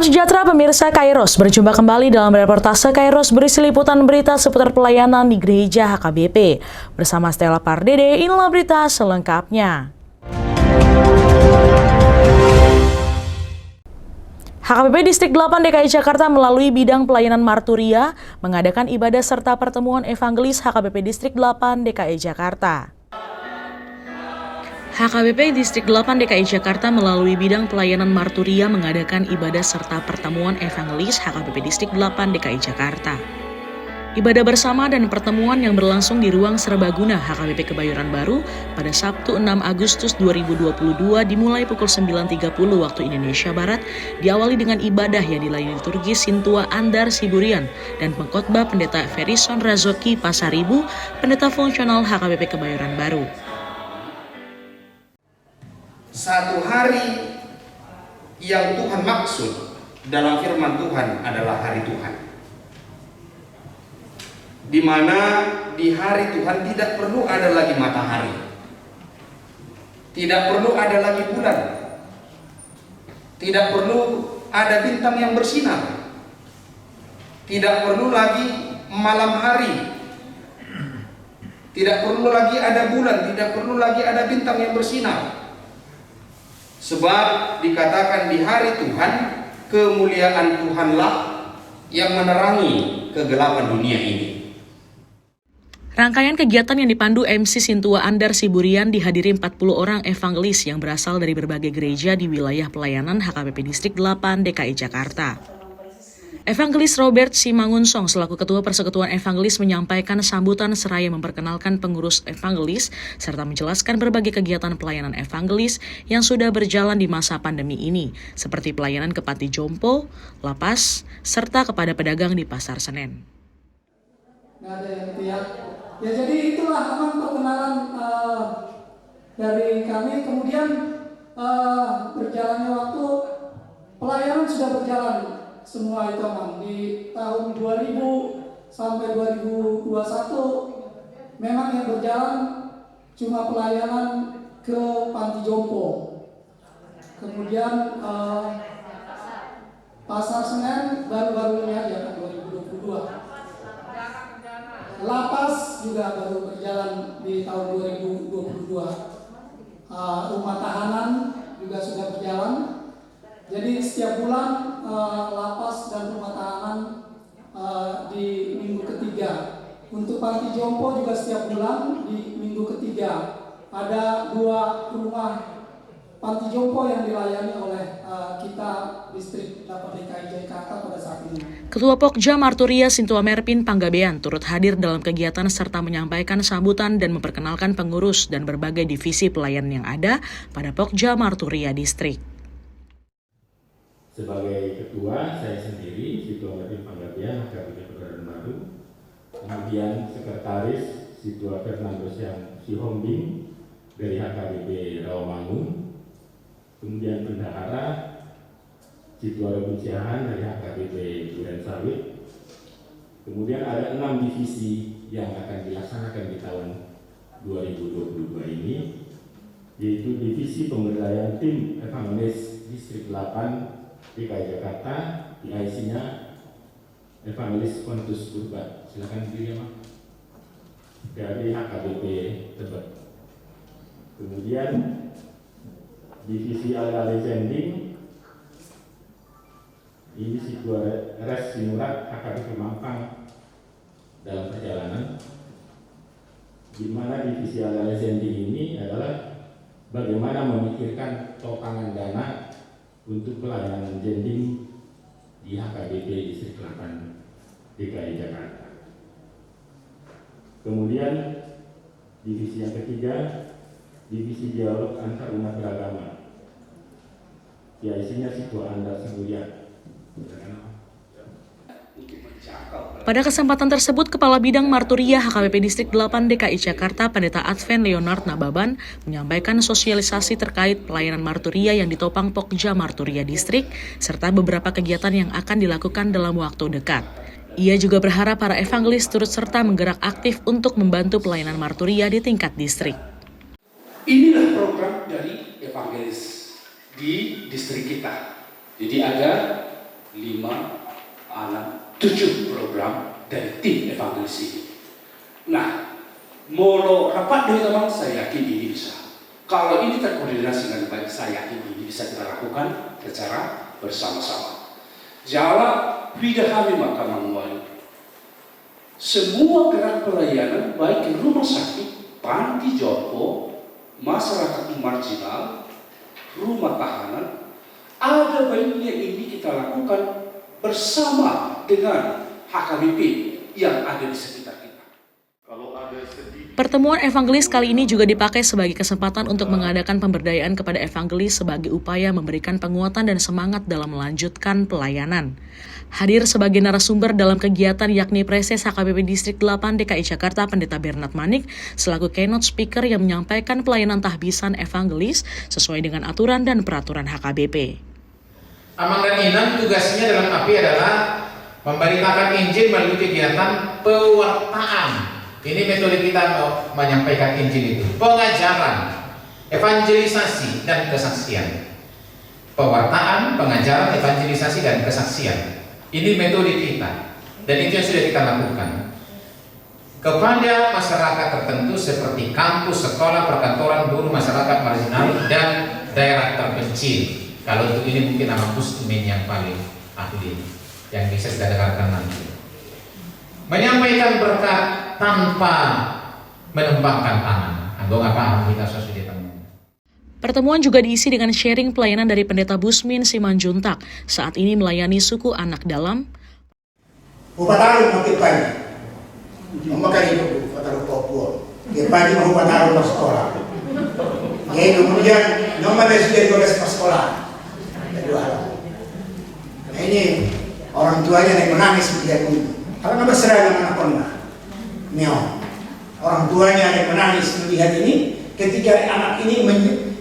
Salam sejahtera pemirsa Kairos, berjumpa kembali dalam reportase Kairos berisi liputan berita seputar pelayanan di Gereja HKBP. Bersama Stella Pardede, inilah berita selengkapnya. HKBP Distrik 8 DKI Jakarta melalui bidang pelayanan marturia mengadakan ibadah serta pertemuan evangelis HKBP Distrik 8 DKI Jakarta. HKBP Distrik 8 DKI Jakarta melalui bidang pelayanan marturia mengadakan ibadah serta pertemuan evangelis HKBP Distrik 8 DKI Jakarta. Ibadah bersama dan pertemuan yang berlangsung di Ruang Serbaguna HKBP Kebayoran Baru pada Sabtu 6 Agustus 2022 dimulai pukul 9.30 waktu Indonesia Barat, diawali dengan ibadah yang dilayani liturgi Sintua Andar Siburian dan pengkhotbah Pendeta Ferison Razoki Pasaribu, Pendeta Fungsional HKBP Kebayoran Baru. Satu hari yang Tuhan maksud dalam firman Tuhan adalah hari Tuhan, di mana di hari Tuhan tidak perlu ada lagi matahari, tidak perlu ada lagi bulan, tidak perlu ada bintang yang bersinar, tidak perlu lagi malam hari, tidak perlu lagi ada bulan, tidak perlu lagi ada bintang yang bersinar. Sebab dikatakan di hari Tuhan, kemuliaan Tuhanlah yang menerangi kegelapan dunia ini. Rangkaian kegiatan yang dipandu MC Sintua Andar Siburian dihadiri 40 orang evangelis yang berasal dari berbagai gereja di wilayah pelayanan HKBP Distrik 8 DKI Jakarta. Evangelis Robert Simangunsong selaku Ketua Persekutuan Evangelis menyampaikan sambutan seraya memperkenalkan pengurus evangelis serta menjelaskan berbagai kegiatan pelayanan evangelis yang sudah berjalan di masa pandemi ini, seperti pelayanan ke panti jompo, lapas, serta kepada pedagang di Pasar Senen. Nggak ada yang lihat. Ya jadi itulah memang perkenalan dari kami. Kemudian berjalannya waktu, pelayanan sudah berjalan. Semua itu memang di tahun 2000 sampai 2021 memang yang berjalan cuma pelayanan ke panti jompo. Kemudian Pasar Senen baru-baru ini aja kan 2022. Lapas juga baru berjalan di tahun 2022. Rumah tahanan juga sudah berjalan. Jadi setiap bulan lapas dan rumah tahanan di minggu ketiga. Untuk panti jompo juga setiap bulan di minggu ketiga. Ada 2 rumah panti jompo yang dilayani oleh kita Distrik 8 DKI Jakarta pada saat ini. Ketua Pokja Marturia Sintua Merpin Panggabean turut hadir dalam kegiatan serta menyampaikan sambutan dan memperkenalkan pengurus dan berbagai divisi pelayanan yang ada pada Pokja Marturia Distrik. Sebagai ketua, saya sendiri, Sintua Merpin Panggabean, HKBP Kebayoran Baru. Kemudian sekretaris, Sintua Fernando Sihombing dari HKBP Rawamangun. Kemudian bendahara, Sintua Robin Siahan dari HKBP Duren Sawit. Kemudian ada 6 divisi yang akan dilaksanakan di tahun 2022 ini, yaitu divisi pemberdayaan tim evangelis Distrik 8 DKI Jakarta, PIC-nya Evangelis Pontus Purba. Silakan diri ya, Pak. Dari HKBP Tebet. Kemudian divisi alih-alih sending ini Sintua Res Sinurat HKBP Mampang dalam perjalanan, di mana divisi alih-alih sending ini adalah bagaimana memikirkan topangan dana untuk pelayanan jending di HKBP Distrik 8 DKI Jakarta. Kemudian divisi yang ketiga, divisi dialog antar umat beragama. PIC-nya Sintua Andar Siburian. Pada kesempatan tersebut, Kepala Bidang Marturia HKBP Distrik 8 DKI Jakarta, Pendeta Advent Leonard Nababan, menyampaikan sosialisasi terkait pelayanan marturia yang ditopang Pokja Marturia Distrik, serta beberapa kegiatan yang akan dilakukan dalam waktu dekat. Ia juga berharap para evangelis turut serta menggerak aktif untuk membantu pelayanan marturia di tingkat distrik. Inilah program dari evangelis di distrik kita. Jadi ada 5, 6, 7 program dari tim evangelis ini. Nah, molo rapat dengan teman, saya yakin ini bisa. Kalau ini terkoordinasi dengan baik, saya yakin ini bisa kita lakukan secara bersama-sama. Jawab tidak kami maka menguali. Semua gerak pelayanan baik di rumah sakit, panti jompo, masyarakat marginal, rumah tahanan, ada baiknya ini kita lakukan bersama dengan HKBP yang ada di sekitar kita. Pertemuan evangelis kali ini juga dipakai sebagai kesempatan untuk mengadakan pemberdayaan kepada evangelis sebagai upaya memberikan penguatan dan semangat dalam melanjutkan pelayanan. Hadir sebagai narasumber dalam kegiatan yakni Preses HKBP Distrik 8 DKI Jakarta Pendeta Bernard Manik selaku keynote speaker yang menyampaikan pelayanan tahbisan evangelis sesuai dengan aturan dan peraturan HKBP. Amang dan Inam tugasnya dalam API adalah memberitakan Injil melalui kegiatan pewartaan. Ini metode kita menyampaikan Injil itu. Pengajaran, evangelisasi, dan kesaksian. Pewartaan, pengajaran, evangelisasi, dan kesaksian. Ini metode kita. Dan itu yang sudah kita lakukan. Kepada masyarakat tertentu seperti kampus, sekolah, perkantoran, buruh, masyarakat marginal, dan daerah terpencil. Kalau untuk ini mungkin nama Kusmin yang paling ahli, yang bisa kita dengarkan nanti. Menyampaikan berkat tanpa menembakkan tangan. Anggong apa kita sudah temukan. Pertemuan juga diisi dengan sharing pelayanan dari Pendeta Busmin Simanjuntak saat ini melayani suku anak dalam Upataru makipani, memakai hidup upataru Papua. Kipani mau upataru ke sekolah. Jadi kemudian nomor sudah dikoles ke sekolah. Kedua hal. Nah ini orang tuanya yang menangis melihat ini. Kalau nggak berserah dengan anak Neo, orang tuanya yang menangis melihat ini ketika anak ini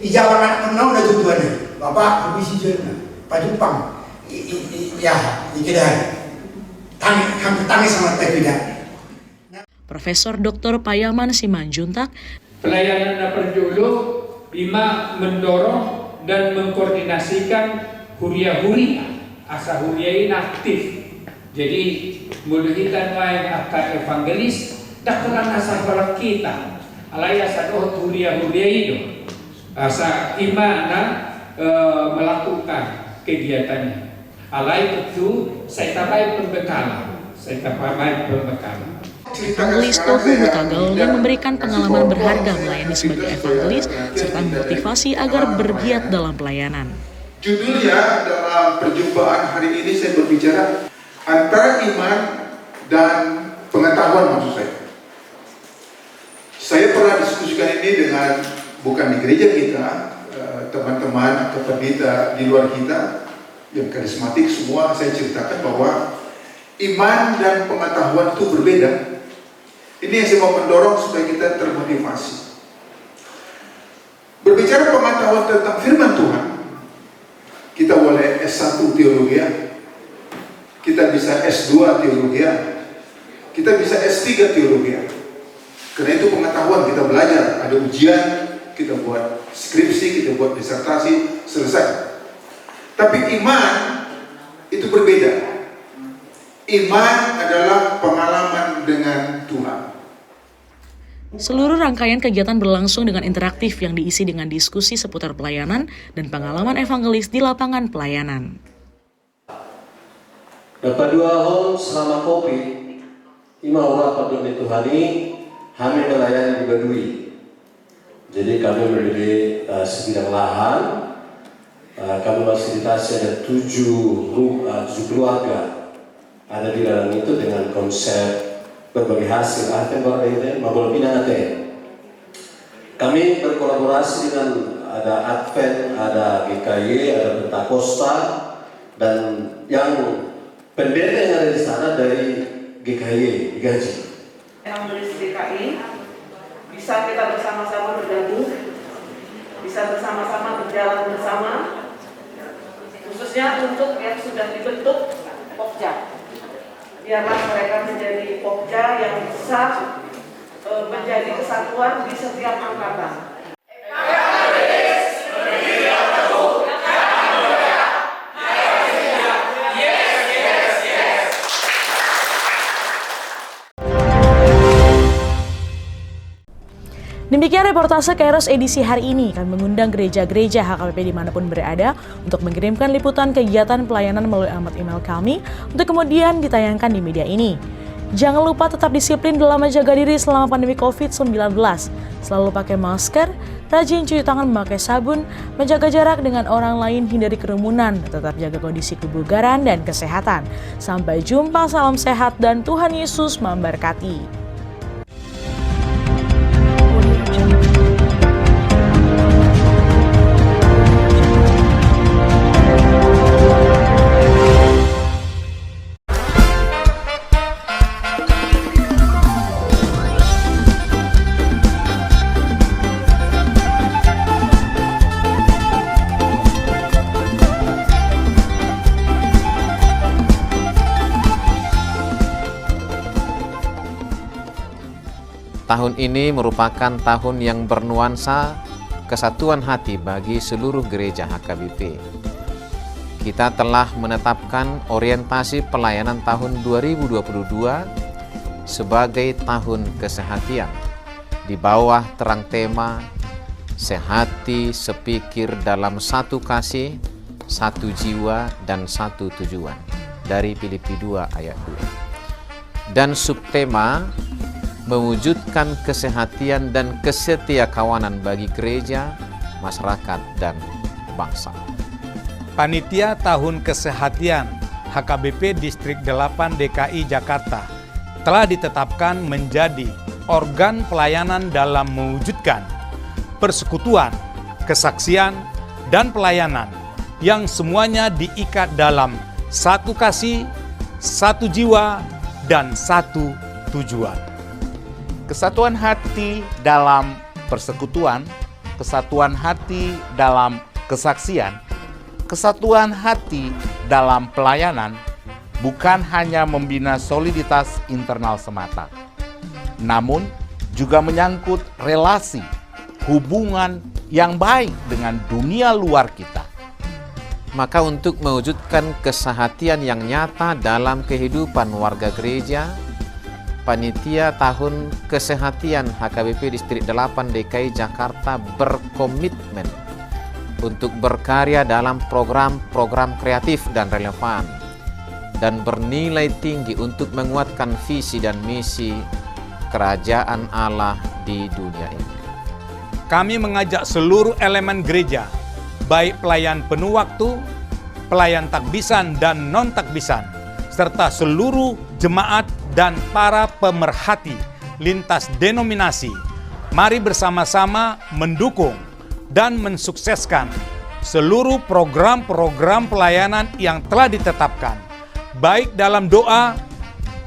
ijawab anak menau dan tujuannya. Bapak habis ijawabnya, Pak Jepang, ya dikedah, tangis sama tidak. Profesor Dr. Payaman Simanjuntak. Pelayanan perjodoh Bima mendorong dan mengkoordinasikan huria-huria, asa huria ini aktif. Jadi muluhitan main akar evangelis dakran asa balak kita alaya sadoh huria-huria itu asa imana melakukan kegiatannya alai itu saya tapai pembekalan Evangelis Tohu Hutagal yang memberikan pengalaman berharga melayani sebagai evangelis serta memotivasi agar bergiat dalam pelayanan. Judulnya dalam perjumpaan hari ini saya berbicara antara iman dan pengetahuan maksud saya. Saya pernah diskusikan ini dengan bukan di gereja kita, teman-teman atau pendeta di luar kita yang karismatik semua saya ceritakan bahwa iman dan pengetahuan itu berbeda. Ini yang saya mau mendorong supaya kita termotivasi. Berbicara pengetahuan tentang firman Tuhan, kita boleh S1 teologi, kita bisa S2 teologi, kita bisa S3 teologi. Karena itu pengetahuan, kita belajar, ada ujian, kita buat skripsi, kita buat disertasi, selesai. Tapi iman itu berbeda. Iman adalah pengalaman dengan Tuhan. Seluruh rangkaian kegiatan berlangsung dengan interaktif yang diisi dengan diskusi seputar pelayanan dan pengalaman evangelis di lapangan pelayanan. Dapat dua hal selama COVID, ima orang pada Tuhani, kami melayani di Badui. Jadi kami membeli sebidang lahan, kami fasilitasi ada 7 keluarga ada di dalam itu dengan konsep berbagi hasil. Kami berkolaborasi dengan ada Advent, ada GKY, ada Pentakosta, dan yang pendeta yang ada di sana dari GKY digaji. Evangelis GKI bisa kita bersama-sama bergabung, bisa bersama-sama berjalan bersama, khususnya untuk yang sudah dibentuk Pokja. Biarlah mereka menjadi Pokja yang bisa menjadi kesatuan di setiap angkatan. Demikian reportase Kairos edisi hari ini. Kami mengundang gereja-gereja HKBP dimanapun berada untuk mengirimkan liputan kegiatan pelayanan melalui alamat email kami untuk kemudian ditayangkan di media ini. Jangan lupa tetap disiplin dalam menjaga diri selama pandemi COVID-19. Selalu pakai masker, rajin cuci tangan memakai sabun, menjaga jarak dengan orang lain, hindari kerumunan, tetap jaga kondisi kebugaran dan kesehatan. Sampai jumpa, salam sehat dan Tuhan Yesus memberkati. Tahun ini merupakan tahun yang bernuansa kesatuan hati bagi seluruh gereja HKBP. Kita telah menetapkan orientasi pelayanan tahun 2022 sebagai tahun kesehatian di bawah terang tema sehati sepikir dalam satu kasih, satu jiwa dan satu tujuan dari Filipi 2 ayat 2. Dan subtema mewujudkan kesehatian dan kesetiakawanan bagi gereja, masyarakat, dan bangsa. Panitia Tahun Kesehatian HKBP Distrik 8 DKI Jakarta telah ditetapkan menjadi organ pelayanan dalam mewujudkan persekutuan, kesaksian, dan pelayanan yang semuanya diikat dalam satu kasih, satu jiwa, dan satu tujuan. Kesatuan hati dalam persekutuan, kesatuan hati dalam kesaksian, kesatuan hati dalam pelayanan bukan hanya membina soliditas internal semata, namun juga menyangkut relasi, hubungan yang baik dengan dunia luar kita. Maka untuk mewujudkan kesehatian yang nyata dalam kehidupan warga gereja, Panitia Tahun Kesehatian HKBP Distrik 8 DKI Jakarta berkomitmen untuk berkarya dalam program-program kreatif dan relevan dan bernilai tinggi untuk menguatkan visi dan misi Kerajaan Allah di dunia ini. Kami mengajak seluruh elemen gereja, baik pelayan penuh waktu, pelayan takbisan dan non-takbisan, serta seluruh jemaat dan para pemerhati lintas denominasi, mari bersama-sama mendukung dan mensukseskan seluruh program-program pelayanan yang telah ditetapkan, baik dalam doa,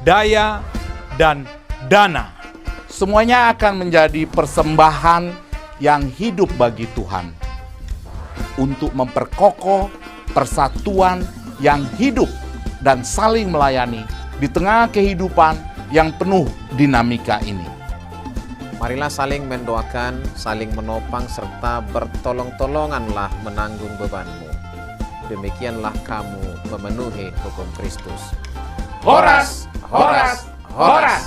daya, dan dana. Semuanya akan menjadi persembahan yang hidup bagi Tuhan untuk memperkokoh persatuan yang hidup dan saling melayani di tengah kehidupan yang penuh dinamika ini. Marilah saling mendoakan, saling menopang, serta bertolong-tolonganlah menanggung bebanmu. Demikianlah kamu memenuhi hukum Kristus. Horas, horas, horas!